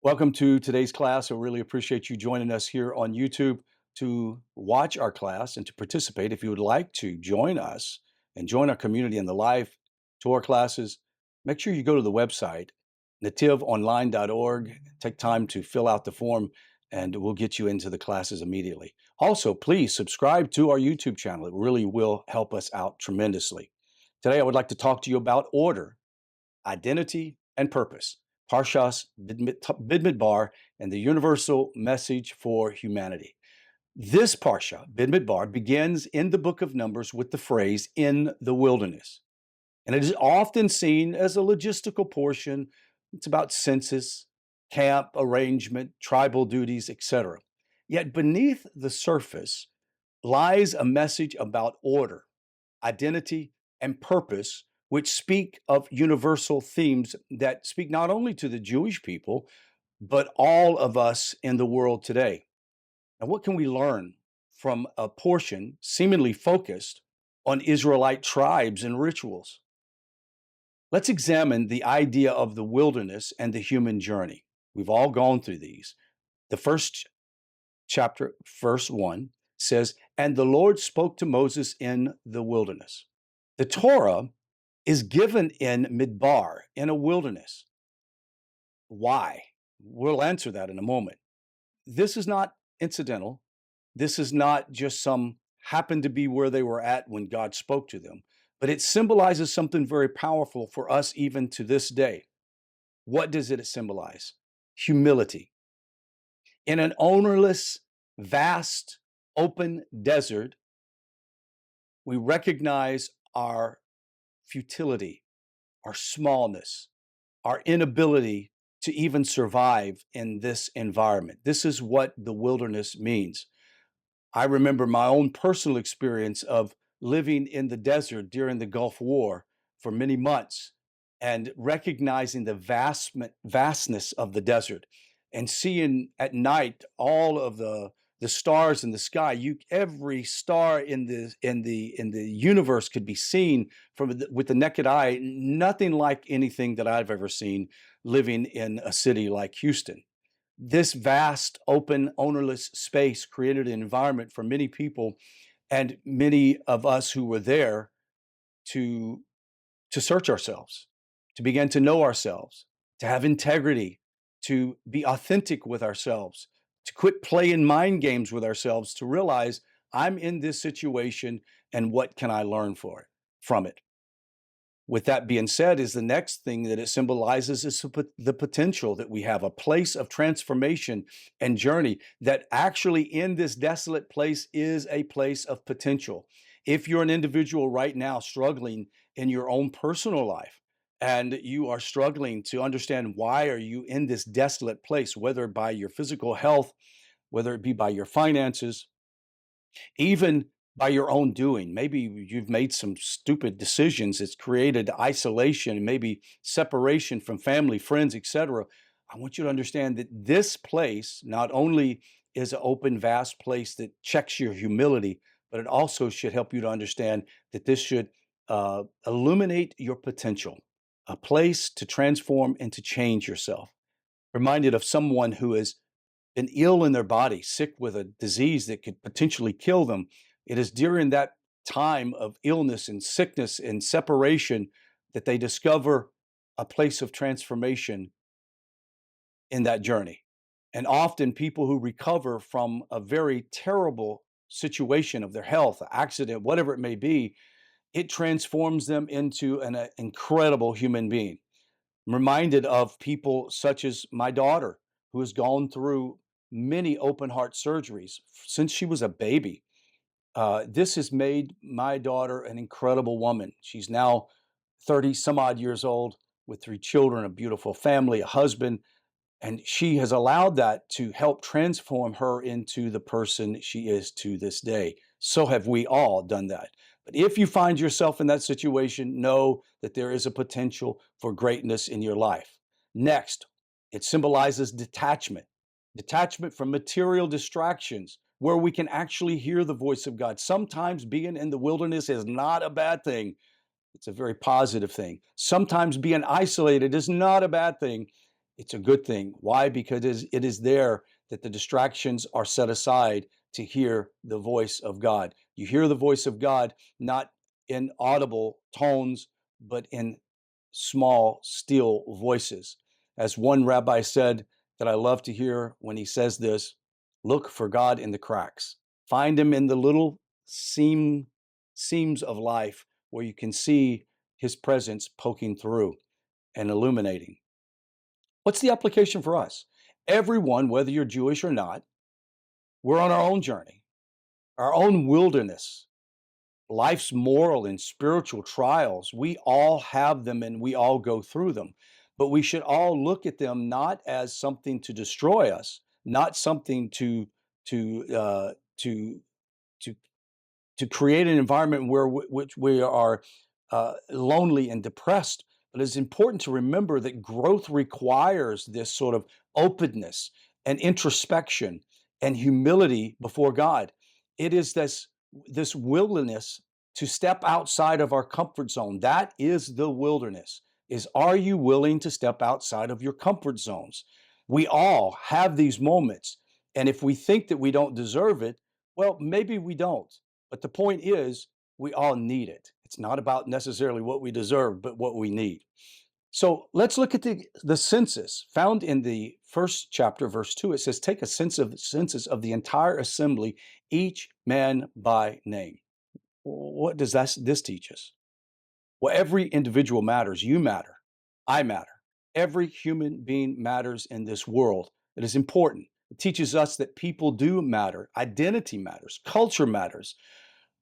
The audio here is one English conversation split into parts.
Welcome to today's class. I really appreciate you joining us here on YouTube to watch our class and to participate. If you would like to join us and join our community in the live Torah classes, make sure you go to the website, netivonline.org. Take time to fill out the form and we'll get you into the classes immediately. Also, please subscribe to our YouTube channel. It really will help us out tremendously. Today, I would like to talk to you about order, identity, and purpose. Parsha Bamidbar and the universal message for humanity. This Parsha, Bamidbar, begins in the book of Numbers with the phrase, in the wilderness. And it is often seen as a logistical portion. It's about census, camp arrangement, tribal duties, etc. Yet beneath the surface lies a message about order, identity, and purpose, which speak of universal themes that speak not only to the Jewish people, but all of us in the world today. And what can we learn from a portion seemingly focused on Israelite tribes and rituals? Let's examine the idea of the wilderness and the human journey. We've all gone through these. The first chapter, verse 1, says, "And the Lord spoke to Moses in the wilderness." The Torah is given in Midbar, in a wilderness. Why? We'll answer that in a moment. This is not incidental. This is not just some happened to be where they were at when God spoke to them, but it symbolizes something very powerful for us even to this day. What does it symbolize? Humility. In an ownerless, vast, open desert, we recognize our futility, our smallness, our inability to even survive in this environment. This is what the wilderness means. I remember my own personal experience of living in the desert during the Gulf War for many months and recognizing the vastness of the desert and seeing at night all of the stars in the sky. Every star in the universe could be seen with the naked eye. Nothing like anything that I've ever seen living in a city like Houston. This vast, open, ownerless space created an environment for many people and many of us who were there to search ourselves, to begin to know ourselves, to have integrity, to be authentic with ourselves, to quit playing mind games with ourselves, to realize I'm in this situation and what can I learn from it. With that being said, is the next thing that it symbolizes is the potential that we have, a place of transformation and journey that actually in this desolate place is a place of potential. If you're an individual right now struggling in your own personal life and you are struggling to understand why are you in this desolate place, whether by your physical health, whether it be by your finances, even by your own doing. Maybe you've made some stupid decisions that's created isolation and maybe separation from family, friends, etc. I want you to understand that this place not only is an open, vast place that checks your humility, but it also should help you to understand that this should illuminate your potential, a place to transform and to change yourself. Reminded of someone who has been ill in their body, sick with a disease that could potentially kill them. It is during that time of illness and sickness and separation that they discover a place of transformation in that journey. And often people who recover from a very terrible situation of their health, accident, whatever it may be, it transforms them into an incredible human being. I'm reminded of people such as my daughter, who has gone through many open heart surgeries since she was a baby. This has made my daughter an incredible woman. She's now 30 some odd years old with 3 children, a beautiful family, a husband, and she has allowed that to help transform her into the person she is to this day. So have we all done that. But if you find yourself in that situation, know that there is a potential for greatness in your life. Next, it symbolizes detachment, detachment from material distractions where we can actually hear the voice of God. Sometimes being in the wilderness is not a bad thing. It's a very positive thing. Sometimes being isolated is not a bad thing. It's a good thing. Why? Because it is there that the distractions are set aside to hear the voice of God. You hear the voice of God not in audible tones, but in small, still voices. As one rabbi said that I love to hear when he says this, look for God in the cracks. Find him in the little seams of life where you can see his presence poking through and illuminating. What's the application for us? Everyone, whether you're Jewish or not, we're on our own journey, our own wilderness, life's moral and spiritual trials. We all have them and we all go through them. But we should all look at them not as something to destroy us, not something to uh, to to to create an environment where which we are lonely and depressed. But it's important to remember that growth requires this sort of openness and introspection and humility before God. It is this willingness to step outside of our comfort zone. That is the wilderness. Is, are you willing to step outside of your comfort zones? We all have these moments. And if we think that we don't deserve it, well, maybe we don't. But the point is, we all need it. It's not about necessarily what we deserve, but what we need. So let's look at the census found in the first chapter, verse 2. It says, take a census of the entire assembly, each man by name. What does this teach us? Well, every individual matters. You matter. I matter. Every human being matters in this world. It is important. It teaches us that people do matter. Identity matters. Culture matters.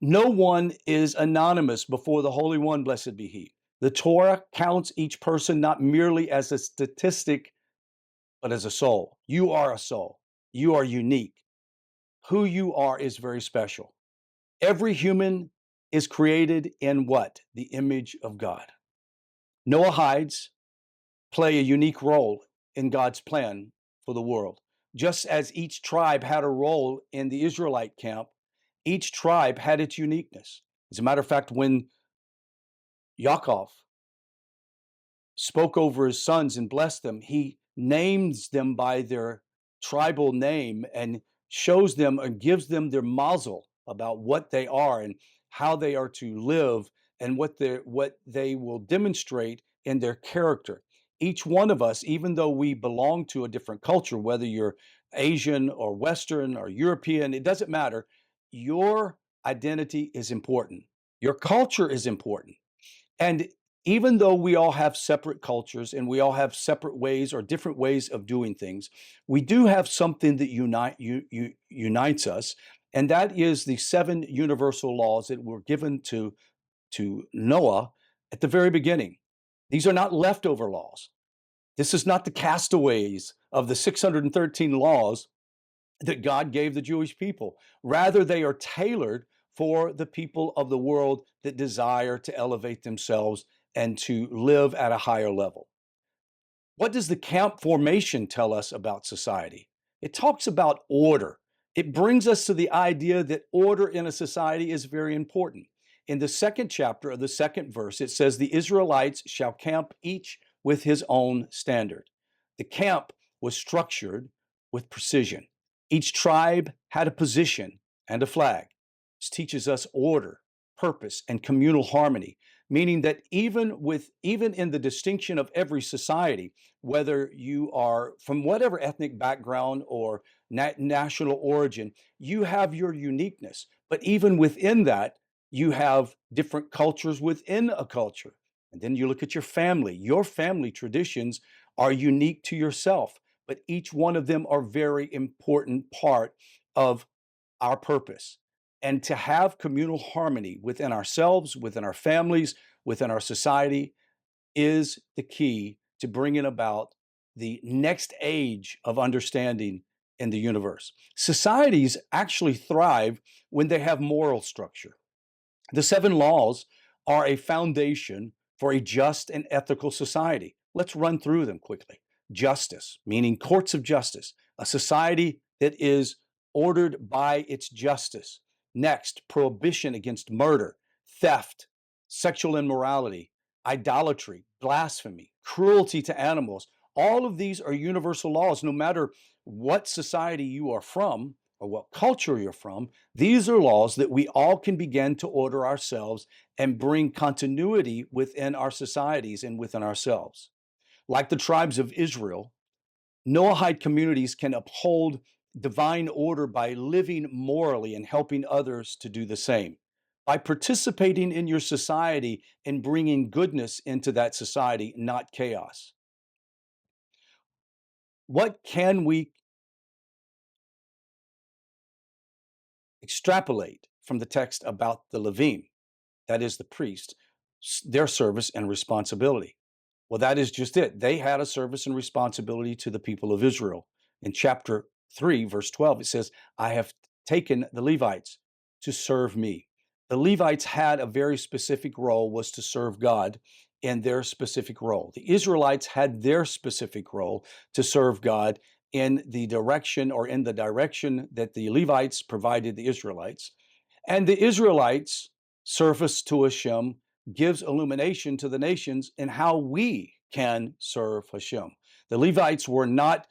No one is anonymous before the Holy One, blessed be He. The Torah counts each person not merely as a statistic, but as a soul. You are a soul. You are unique. Who you are is very special. Every human is created in what? The image of God. Noahides play a unique role in God's plan for the world. Just as each tribe had a role in the Israelite camp, each tribe had its uniqueness. As a matter of fact, when Yaakov spoke over his sons and blessed them, he names them by their tribal name and shows them and gives them their mazel about what they are and how they are to live and what they will demonstrate in their character. Each one of us, even though we belong to a different culture, whether you're Asian or Western or European, it doesn't matter. Your identity is important. Your culture is important. And even though we all have separate cultures and we all have separate ways or different ways of doing things, we do have something that unites us, and that is the 7 universal laws that were given to Noah at the very beginning. These are not leftover laws. This is not the castaways of the 613 laws that God gave the Jewish people. Rather, they are tailored for the people of the world that desire to elevate themselves and to live at a higher level. What does the camp formation tell us about society? It talks about order. It brings us to the idea that order in a society is very important. In the second chapter of the second verse, it says, the Israelites shall camp each with his own standard. The camp was structured with precision. Each tribe had a position and a flag. This teaches us order, purpose, and communal harmony, meaning that even in the distinction of every society, whether you are from whatever ethnic background or national origin, you have your uniqueness. But even within that, you have different cultures within a culture. And then you look at your family. Your family traditions are unique to yourself, but each one of them are very important part of our purpose. And to have communal harmony within ourselves, within our families, within our society is the key to bringing about the next age of understanding in the universe. Societies actually thrive when they have moral structure. The 7 laws are a foundation for a just and ethical society. Let's run through them quickly. Justice, meaning courts of justice, a society that is ordered by its justice. Next, prohibition against murder, theft, sexual immorality, idolatry, blasphemy, cruelty to animals. All of these are universal laws, no matter what society you are from or what culture you're from. These are laws that we all can begin to order ourselves and bring continuity within our societies and within ourselves. Like the tribes of Israel, Noahide communities can uphold divine order by living morally and helping others to do the same. By participating in your society and bringing goodness into that society, not chaos. What can we extrapolate from the text about the Levim, that is the priest, their service and responsibility? Well, that is just it. They had a service and responsibility to the people of Israel. In chapter 3, verse 12, it says, I have taken the Levites to serve me. The Levites had a very specific role, was to serve God in their specific role. The Israelites had their specific role to serve God in the direction that the Levites provided the Israelites. And the Israelites' service to Hashem gives illumination to the nations in how we can serve Hashem. The Levites were not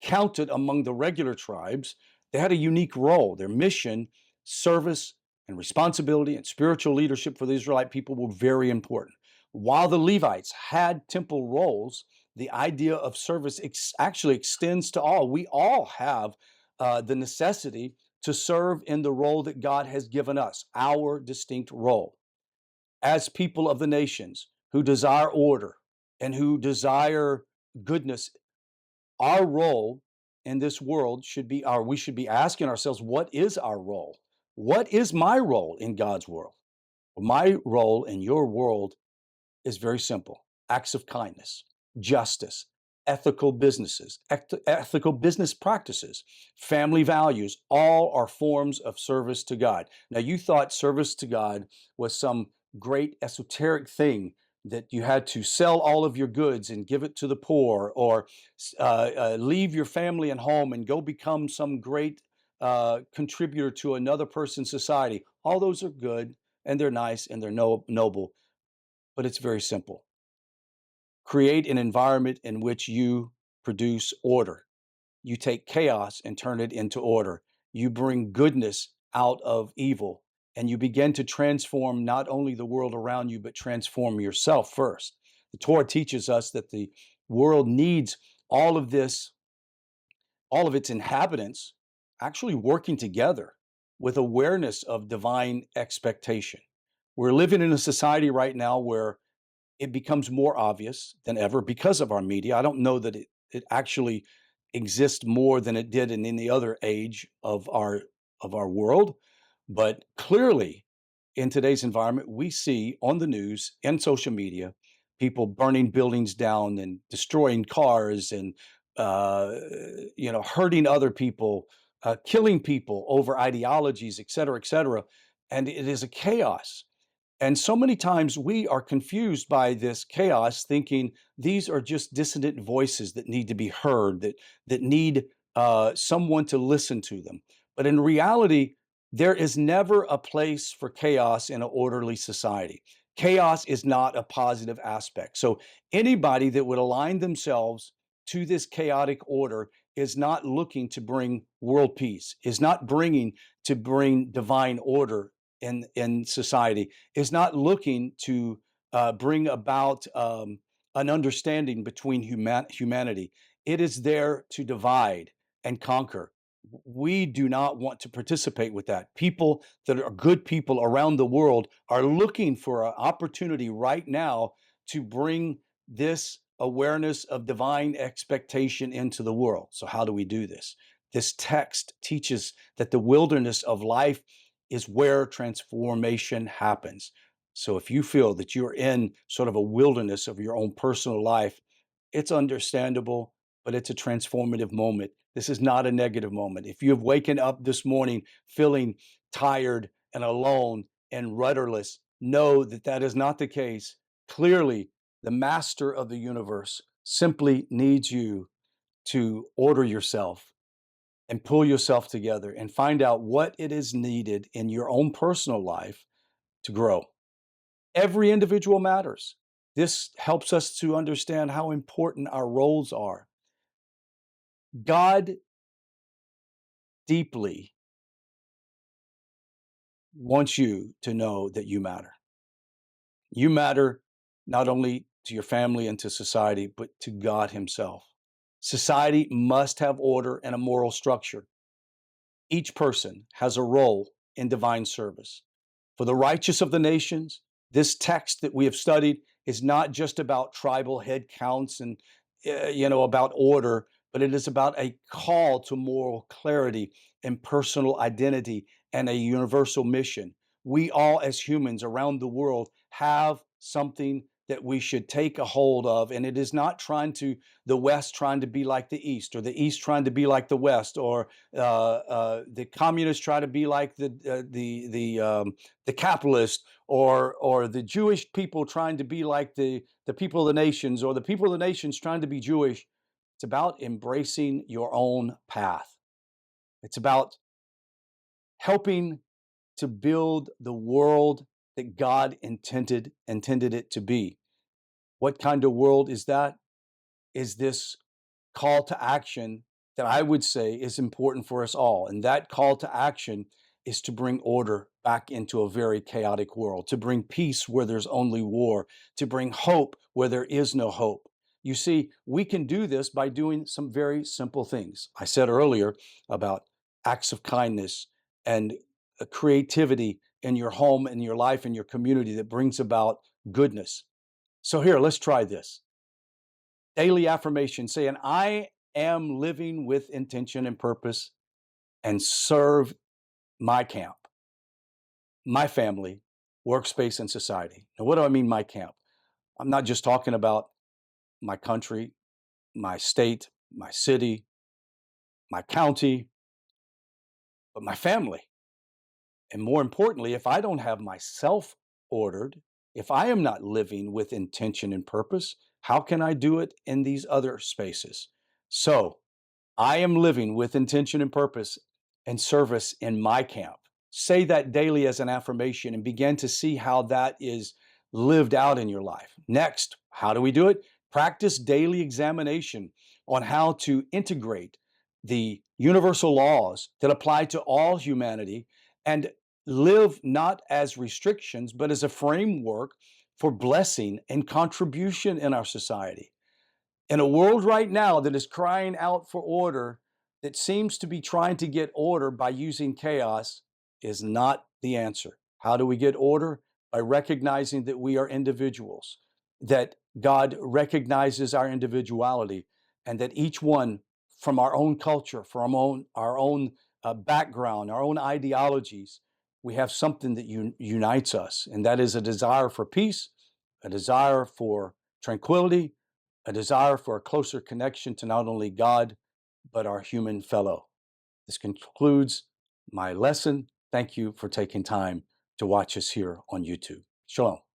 counted among the regular tribes. They had a unique role. Their mission, service, and responsibility and spiritual leadership for the Israelite people were very important. While the Levites had temple roles, the idea of service actually extends to all. We all have the necessity to serve in the role that God has given us, our distinct role as people of the nations who desire order and who desire goodness. Our role in this world we should be asking ourselves, what is our role? What is my role in God's world? My role in your world is very simple: acts of kindness, justice, ethical business practices, family values, all are forms of service to God. Now, you thought service to God was some great esoteric thing that you had to sell all of your goods and give it to the poor, or leave your family and home and go become some great contributor to another person's society. All those are good and they're nice and they're noble, but it's very simple. Create an environment in which you produce order. You take chaos and turn it into order. You bring goodness out of evil, and you begin to transform not only the world around you, but transform yourself first. The Torah teaches us that the world needs all of this, all of its inhabitants actually working together with awareness of divine expectation. We're living in a society right now where it becomes more obvious than ever because of our media. I don't know that it actually exists more than it did in any other age of our world, but clearly in today's environment, we see on the news and social media people burning buildings down and destroying cars and hurting other people, killing people over ideologies, et cetera, et cetera. And it is a chaos. And so many times we are confused by this chaos, thinking these are just dissonant voices that need to be heard, that need someone to listen to them. But in reality, there is never a place for chaos in an orderly society. Chaos is not a positive aspect. So anybody that would align themselves to this chaotic order is not looking to bring world peace, is not bringing to bring divine order in society, is not looking to bring about an understanding between humanity. It is there to divide and conquer. We do not want to participate with that. People that are good people around the world are looking for an opportunity right now to bring this awareness of divine expectation into the world. So how do we do this? This text teaches that the wilderness of life is where transformation happens. So if you feel that you're in sort of a wilderness of your own personal life, it's understandable, but it's a transformative moment. This is not a negative moment. If you have waken up this morning feeling tired and alone and rudderless, know that that is not the case. Clearly, the master of the universe simply needs you to order yourself and pull yourself together and find out what it is needed in your own personal life to grow. Every individual matters. This helps us to understand how important our roles are. God deeply wants you to know that you matter. You matter not only to your family and to society, but to God Himself. Society must have order and a moral structure. Each person has a role in divine service. For the righteous of the nations, this text that we have studied is not just about tribal head counts and about order, but it is about a call to moral clarity and personal identity and a universal mission. We all, as humans around the world, have something that we should take a hold of, and it is not the West trying to be like the East, or the East trying to be like the West, or the communists try to be like the capitalist, or the Jewish people trying to be like the people of the nations, or the people of the nations trying to be Jewish. It's about embracing your own path. It's about helping to build the world that God intended it to be. What kind of world is that? Is this call to action that I would say is important for us all. And that call to action is to bring order back into a very chaotic world, to bring peace where there's only war, to bring hope where there is no hope. You see, we can do this by doing some very simple things. I said earlier about acts of kindness and creativity in your home, in your life, in your community that brings about goodness. So here, let's try this. Daily affirmation saying, I am living with intention and purpose and serve my camp, my family, workspace, and society. Now, what do I mean, my camp? I'm not just talking about my country, my state, my city, my county, but my family. And more importantly, if I don't have myself ordered, if I am not living with intention and purpose, how can I do it in these other spaces? So I am living with intention and purpose and service in my camp. Say that daily as an affirmation and begin to see how that is lived out in your life. Next, how do we do it? Practice daily examination on how to integrate the universal laws that apply to all humanity and live not as restrictions, but as a framework for blessing and contribution in our society. In a world right now that is crying out for order, that seems to be trying to get order by using chaos, is not the answer. How do we get order? By recognizing that we are individuals, that God recognizes our individuality, and that each one from our own culture, from our own background, our own ideologies, we have something that unites us, and that is a desire for peace, a desire for tranquility, a desire for a closer connection to not only God, but our human fellow. This concludes my lesson. Thank you for taking time to watch us here on YouTube. Shalom.